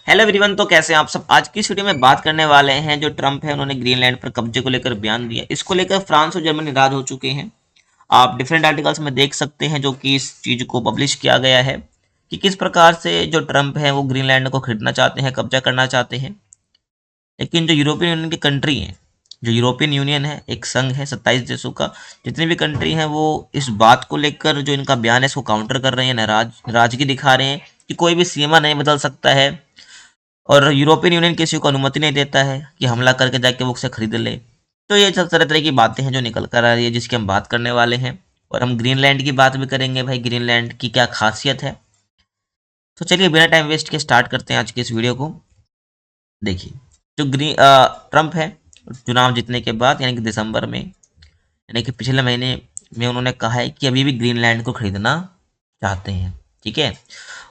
Hello everyone. तो कैसे हैं आप सब। आज की इस वीडियो में बात करने वाले हैं जो ट्रम्प है उन्होंने ग्रीनलैंड पर कब्जे को लेकर बयान दिया। इसको लेकर फ्रांस और जर्मनी नाराज हो चुके हैं। आप डिफरेंट आर्टिकल्स में देख सकते हैं जो कि इस चीज को पब्लिश किया गया है कि किस प्रकार से जो ट्रम्प है वो ग्रीनलैंड को खरीदना चाहते हैं, कब्जा करना चाहते हैं। लेकिन जो यूरोपियन यूनियन की कंट्री है, जो यूरोपियन यूनियन है एक संघ है 27 देशों का, जितनी भी कंट्री हैं वो इस बात को लेकर जो इनका बयान है इसको काउंटर कर रहे हैं, नाराजगी दिखा रहे हैं कि कोई भी सीमा नहीं बदल सकता है और यूरोपियन यूनियन किसी को अनुमति नहीं देता है कि हमला करके जाके वो उसे खरीद ले। तो ये सब तरह तरह की बातें हैं जो निकल कर आ रही है जिसकी हम बात करने वाले हैं। और हम ग्रीनलैंड की बात भी करेंगे, भाई ग्रीनलैंड की क्या खासियत है। तो चलिए बिना टाइम वेस्ट के स्टार्ट करते हैं आज के इस वीडियो को। देखिए, जो ट्रम्प है चुनाव जीतने के बाद यानी कि दिसंबर में, यानी कि पिछले महीने में उन्होंने कहा है कि अभी भी ग्रीनलैंड को खरीदना चाहते हैं। ठीक है।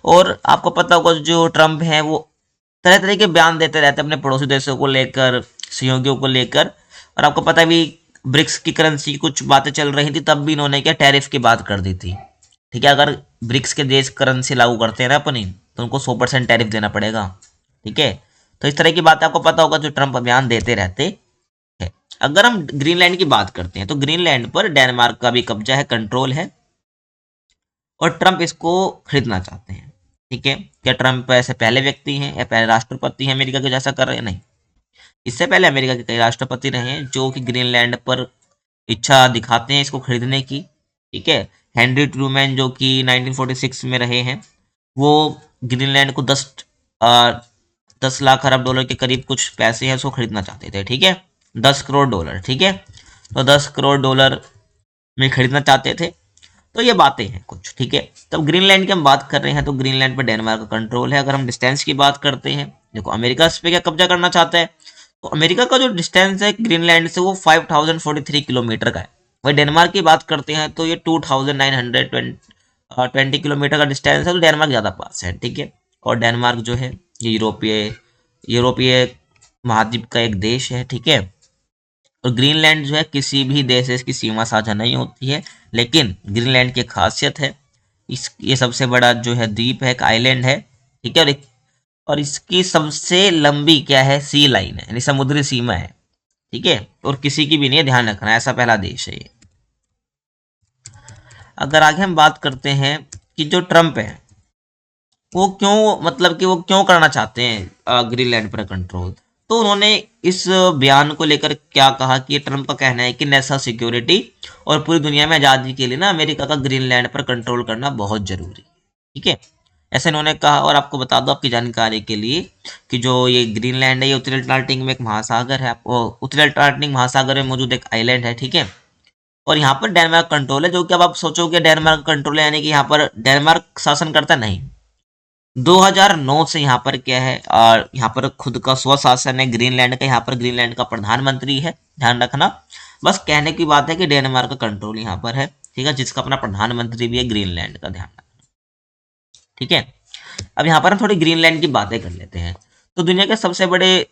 और आपको पता होगा जो ट्रम्प है वो तरह तरह के बयान देते रहते हैं अपने पड़ोसी देशों को लेकर, सहयोगियों को लेकर। और आपको पता भी ब्रिक्स की करेंसी की कुछ बातें चल रही थी, तब भी इन्होंने क्या टैरिफ की बात कर दी थी। ठीक है, अगर ब्रिक्स के देश करेंसी लागू करते हैं ना अपनी, तो उनको 100% टैरिफ देना पड़ेगा। ठीक है। तो इस तरह की बात आपको पता होगा जो ट्रम्प बयान देते रहते हैं। अगर हम ग्रीनलैंड की बात करते हैं तो ग्रीनलैंड पर डेनमार्क का भी कब्जा है, कंट्रोल है, और ट्रम्प इसको खरीदना चाहते हैं। ठीक है। क्या ट्रम्प ऐसे पहले व्यक्ति हैं या पहले राष्ट्रपति हैं अमेरिका के जैसा कर रहे हैं? नहीं, इससे पहले अमेरिका के कई राष्ट्रपति रहे हैं जो कि ग्रीनलैंड पर इच्छा दिखाते हैं इसको खरीदने की। ठीक है। हेनरी ट्रूमैन जो कि 1946 में रहे हैं, वो ग्रीनलैंड को 10 लाख अरब डॉलर के करीब कुछ पैसे हैं उसको खरीदना चाहते थे। ठीक है, 10 करोड़ डॉलर। ठीक है, तो 10 करोड़ डॉलर में खरीदना चाहते थे। तो ये बातें हैं कुछ। ठीक है। तब ग्रीनलैंड की हम बात कर रहे हैं तो ग्रीनलैंड पर डेनमार्क का कंट्रोल है। अगर हम डिस्टेंस की बात करते हैं, देखो अमेरिका इस पे क्या कब्जा करना चाहता है, तो अमेरिका का जो डिस्टेंस है ग्रीनलैंड से वो 5043 किलोमीटर का है। वही डेनमार्क की बात करते हैं तो ये 2920 किलोमीटर का डिस्टेंस है, तो डेनमार्क ज़्यादा पास है। ठीक है। और डेनमार्क जो है ये यूरोपीय यूरोपीय महाद्वीप का एक देश है। ठीक है। और ग्रीनलैंड जो है किसी भी देश से इसकी सीमा साझा नहीं होती है, लेकिन ग्रीनलैंड की खासियत है ये सबसे बड़ा जो है द्वीप है, एक आइलैंड है। ठीक है। और इसकी सबसे लंबी क्या है, सी लाइन है, यानी समुद्री सीमा है। ठीक है। और किसी की भी नहीं है, ध्यान रखना, ऐसा पहला देश है ये। अगर आगे हम बात करते हैं कि जो ट्रम्प है वो क्यों, मतलब कि वो क्यों करना चाहते हैं ग्रीनलैंड पर कंट्रोल, तो उन्होंने इस बयान को लेकर क्या कहा कि ट्रम्प का कहना है कि नेशनल सिक्योरिटी और पूरी दुनिया में आज़ादी के लिए ना अमेरिका का ग्रीनलैंड पर कंट्रोल करना बहुत जरूरी है। ठीक है, ऐसे इन्होंने कहा। और आपको बता दो आपकी जानकारी के लिए कि जो ये ग्रीनलैंड है ये उत्तरी अटलांटिक में एक महासागर है, आपको उत्तरी अटलांटिक महासागर में मौजूद एक आइलैंड है। ठीक है। और यहाँ पर डेनमार्क कंट्रोल है, जो कि अब आप सोचोगे डेनमार्क कंट्रोल है यानी कि यहाँ पर डेनमार्क शासन करता, नहीं। 2009 से यहाँ पर क्या है, और यहाँ पर खुद का स्वशासन है ग्रीनलैंड का। यहाँ पर ग्रीनलैंड का प्रधानमंत्री है, ध्यान रखना। बस कहने की बात है कि डेनमार्क का कंट्रोल यहाँ पर है। ठीक है, जिसका अपना प्रधानमंत्री भी है ग्रीनलैंड का, ध्यान रखना। ठीक है। अब यहाँ पर हम थोड़ी ग्रीनलैंड की बातें कर लेते हैं। तो दुनिया के सबसे बड़े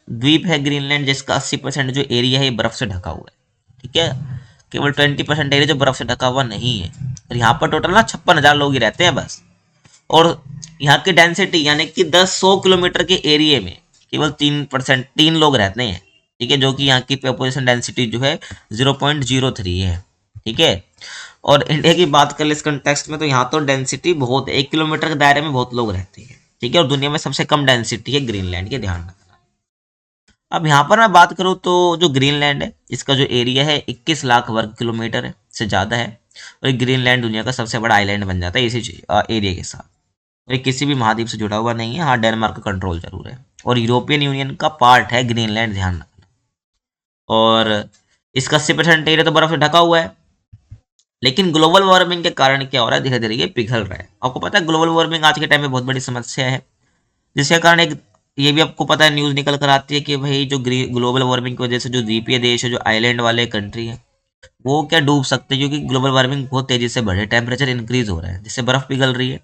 द्वीप है ग्रीनलैंड, जिसका 80% जो एरिया है ये बर्फ से ढका हुआ है। ठीक है, केवल 20% एरिया जो बर्फ से ढका हुआ नहीं है। और यहाँ पर टोटल ना 56,000 लोग ही रहते हैं बस। और यहाँ की डेंसिटी यानी कि 100 किलोमीटर के एरिया में केवल 3 लोग रहते हैं। ठीक है, जो कि यहाँ की पॉपुलेशन डेंसिटी जो है 0.03 है। ठीक है। और इंडिया की बात कर ले इस कंटेक्स्ट में, तो यहाँ तो डेंसिटी बहुत है, 1 किलोमीटर के दायरे में बहुत लोग रहते हैं। ठीक है। और दुनिया में सबसे कम डेंसिटी है ग्रीनलैंड के, ध्यान रखना। अब यहाँ पर मैं बात करूँ तो जो ग्रीनलैंड है इसका जो एरिया है 21 लाख वर्ग किलोमीटर है, से ज़्यादा है। और ग्रीनलैंड दुनिया का सबसे बड़ा आइलैंड बन जाता है इसी एरिया के साथ। ये किसी भी महाद्वीप से जुड़ा हुआ नहीं है। हाँ, डेनमार्क का कंट्रोल जरूर है और यूरोपियन यूनियन का पार्ट है ग्रीनलैंड, ध्यान रखना। और इसका 80% एरिया तो बर्फ से ढका हुआ है। लेकिन ग्लोबल वार्मिंग के कारण क्या हो रहा है, धीरे धीरे ये पिघल रहा है। आपको पता है ग्लोबल वार्मिंग आज के टाइम में बहुत बड़ी समस्या है, जिसके कारण एक ये भी आपको पता है न्यूज़ निकल कर आती है कि भाई जो ग्लोबल वार्मिंग की वजह से जो द्वीपीय देश है, जो आइलैंड वाले कंट्री है, वो क्या डूब सकते हैं, क्योंकि ग्लोबल वार्मिंग बहुत तेजी से बढ़े, टेम्परेचर इंक्रीज हो रहा है जिससे बर्फ पिघल रही है।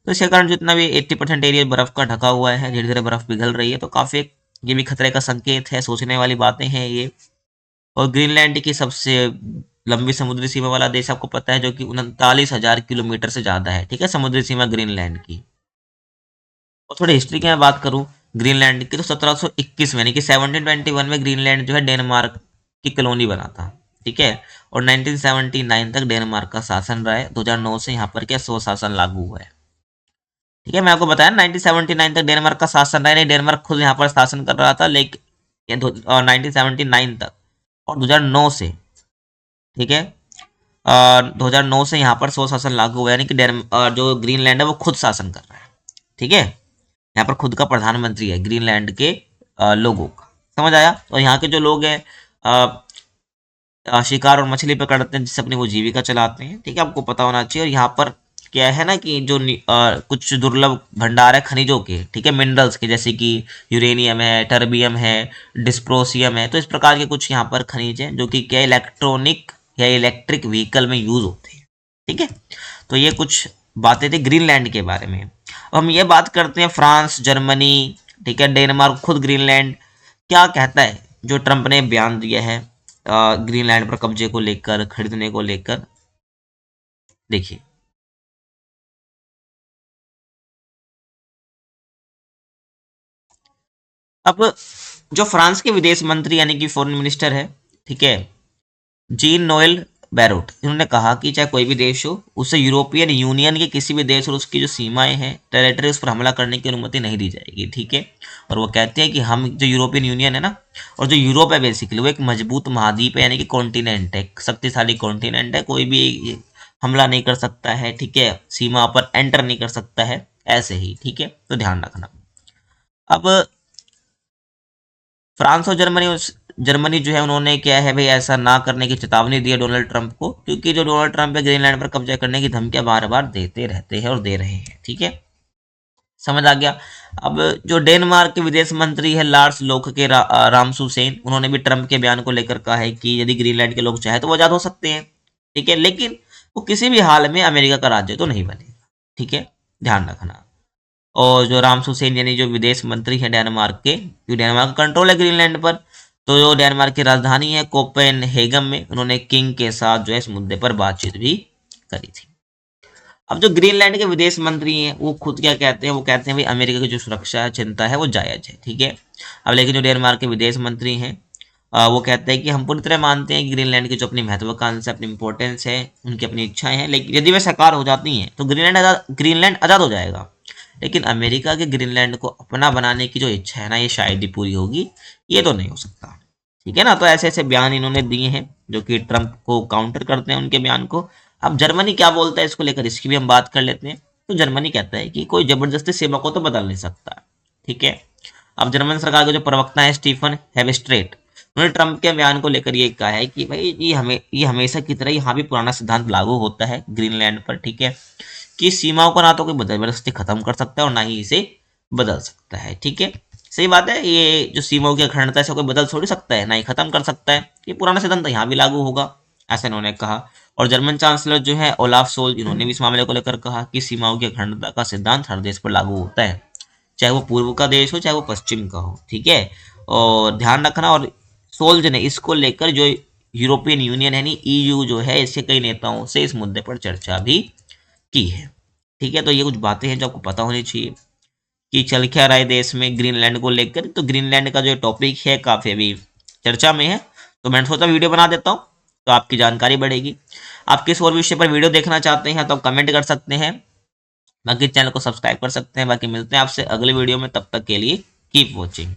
तो इसके कारण जितना भी 80% एरिया बर्फ का ढका हुआ है, धीरे धीरे बर्फ पिघल रही है। तो काफी ये भी खतरे का संकेत है, सोचने वाली बातें हैं ये। और ग्रीनलैंड की सबसे लंबी समुद्री सीमा वाला देश आपको पता है, जो कि 39,000 किलोमीटर से ज्यादा है। ठीक है, समुद्री सीमा ग्रीनलैंड की। और थोड़ी हिस्ट्री की मैं बात करूं ग्रीनलैंड की, तो 1721 में यानी कि 1721 में ग्रीनलैंड जो है डेनमार्क की कॉलोनी बना था, ठीक है। और 1979 तक डेनमार्क का शासन रहा है। 2009 से यहाँ पर क्या स्वशासन लागू हुआ है, ठीक है। मैं आपको बताया 1979 तक डेनमार्क का शासन रहा है, नहीं डेनमार्क खुद यहाँ पर शासन कर रहा था, लेकिन 1979 तक और 2009 से, ठीक है, 2009 से यहाँ पर स्वशासन लागू हुआ है, यानी कि जो ग्रीनलैंड है वो खुद शासन कर रहा है, ठीक है। यहाँ पर खुद का प्रधानमंत्री है ग्रीनलैंड के लोगों का, समझ आया। और यहाँ के जो लोग हैं शिकार और मछली पकड़ते हैं, जिससे अपनी वो जीविका चलाते हैं, ठीक है, आपको पता होना चाहिए। और यहाँ पर क्या है ना कि जो कुछ दुर्लभ भंडार है खनिजों के, ठीक है, मिनरल्स के, जैसे कि यूरेनियम है, टर्बियम है, डिस्प्रोसियम है, तो इस प्रकार के कुछ यहाँ पर खनिज हैं जो कि क्या इलेक्ट्रॉनिक या इलेक्ट्रिक व्हीकल में यूज होते हैं, ठीक है। तो ये कुछ बातें थी ग्रीनलैंड के बारे में। अब हम ये बात करते हैं फ्रांस, जर्मनी, ठीक है, डेनमार्क, खुद ग्रीनलैंड क्या कहता है, जो ट्रंप ने बयान दिया है ग्रीनलैंड पर कब्जे को लेकर, खरीदने को लेकर। देखिए, अब जो फ्रांस के विदेश मंत्री यानी कि फॉरेन मिनिस्टर है, ठीक है, जीन नोएल बैरोट, इन्होंने कहा कि चाहे कोई भी देश हो, उसे यूरोपियन यूनियन के किसी भी देश और उसकी जो सीमाएं हैं, टेरिटरी, उस पर हमला करने की अनुमति नहीं दी जाएगी, ठीक है। और वो कहते हैं कि हम जो यूरोपियन यूनियन है ना, और जो यूरोप है बेसिकली, वो एक मजबूत महाद्वीप है, यानी कि कॉन्टिनेंट है, एक शक्तिशाली कॉन्टिनेंट है, कोई भी हमला नहीं कर सकता है, ठीक है, सीमा पर एंटर नहीं कर सकता है, ऐसे ही, ठीक है, तो ध्यान रखना। अब फ्रांस और जर्मनी जो है उन्होंने क्या है भाई ऐसा ना करने की चेतावनी दी है डोनाल्ड ट्रंप को, क्योंकि जो डोनाल्ड ट्रंप है ग्रीनलैंड पर कब्जा करने की धमकियां बार बार देते रहते हैं और दे रहे हैं, ठीक है, समझ आ गया। अब जो डेनमार्क के विदेश मंत्री है लार्स लोक के रामसुसेन, उन्होंने भी ट्रंप के बयान को लेकर कहा है कि यदि ग्रीनलैंड के लोग चाहे तो वो आजाद हो सकते हैं, ठीक है, लेकिन वो किसी भी हाल में अमेरिका का राज्य तो नहीं बनेगा, ठीक है, ध्यान रखना। और जो राम सुसेन यानी जो विदेश मंत्री है डेनमार्क के, जो डेनमार्क का कंट्रोल है ग्रीनलैंड पर, तो जो डेनमार्क की राजधानी है कोपेनहेगन में उन्होंने किंग के साथ जो है इस मुद्दे पर बातचीत भी करी थी। अब जो ग्रीनलैंड के विदेश मंत्री हैं वो खुद क्या कहते हैं, वो कहते हैं भाई अमेरिका की जो सुरक्षा चिंता है वो जायज है, ठीक है। अब लेकिन जो डेनमार्क के विदेश मंत्री हैं वो कहते हैं कि हम पूरी तरह मानते हैं कि ग्रीनलैंड की जो अपनी महत्वाकांक्षा, अपनी इंपॉर्टेंस है, उनकी अपनी इच्छाएं हैं, लेकिन यदि वे साकार हो जाती हैं तो ग्रीनलैंड आज़ाद हो जाएगा। लेकिन अमेरिका के ग्रीनलैंड को अपना बनाने की जो इच्छा है ना, ये शायद ही पूरी होगी, ये तो नहीं हो सकता, ठीक है ना। तो ऐसे ऐसे बयान इन्होंने दिए हैं जो कि ट्रंप को काउंटर करते हैं उनके बयान को। अब जर्मनी क्या बोलता है इसको लेकर, इसकी भी हम बात कर लेते हैं। तो जर्मनी कहता है कि कोई जबरदस्ती सेवा को तो बदल नहीं सकता, ठीक है। अब जर्मन सरकार के जो प्रवक्ता है स्टीफन हेबस्ट्रेट, उन्होंने ट्रंप के बयान को लेकर ये कहा है कि भाई ये हमेशा की तरह यहाँ भी पुराना सिद्धांत लागू होता है ग्रीनलैंड पर, ठीक है, कि सीमाओं को ना तो कोई जबरदस्ती खत्म कर सकता है और ना ही इसे बदल सकता है, ठीक है। सही बात है, ये जो सीमाओं की अखंडता है कोई बदल थोड़ी सकता है, ना ही खत्म कर सकता है, ये पुराना सिद्धांत यहाँ भी लागू होगा, ऐसा इन्होंने कहा। और जर्मन चांसलर जो है ओलाफ सोल्ज, इन्होंने भी इस मामले को लेकर कहा कि सीमाओं की अखंडता का सिद्धांत हर देश पर लागू होता है, चाहे वो पूर्व का देश हो चाहे वो पश्चिम का हो, ठीक है। और ध्यान रखना, और सोल्ज ने इसको लेकर जो यूरोपियन यूनियन है नी ईयू जो है, इसके कई नेताओं से इस मुद्दे पर चर्चा भी की है, ठीक है। तो ये कुछ बातें हैं जो आपको पता होनी चाहिए कि चल क्या रहा है देश में ग्रीनलैंड को लेकर। तो ग्रीनलैंड का जो टॉपिक है काफ़ी अभी चर्चा में है, तो मैंने सोचा वीडियो बना देता हूँ तो आपकी जानकारी बढ़ेगी। आप किस और विषय पर वीडियो देखना चाहते हैं तो आप कमेंट कर सकते हैं, बाकी चैनल को सब्सक्राइब कर सकते हैं। बाकी मिलते हैं आपसे अगले वीडियो में, तब तक के लिए कीप वॉचिंग।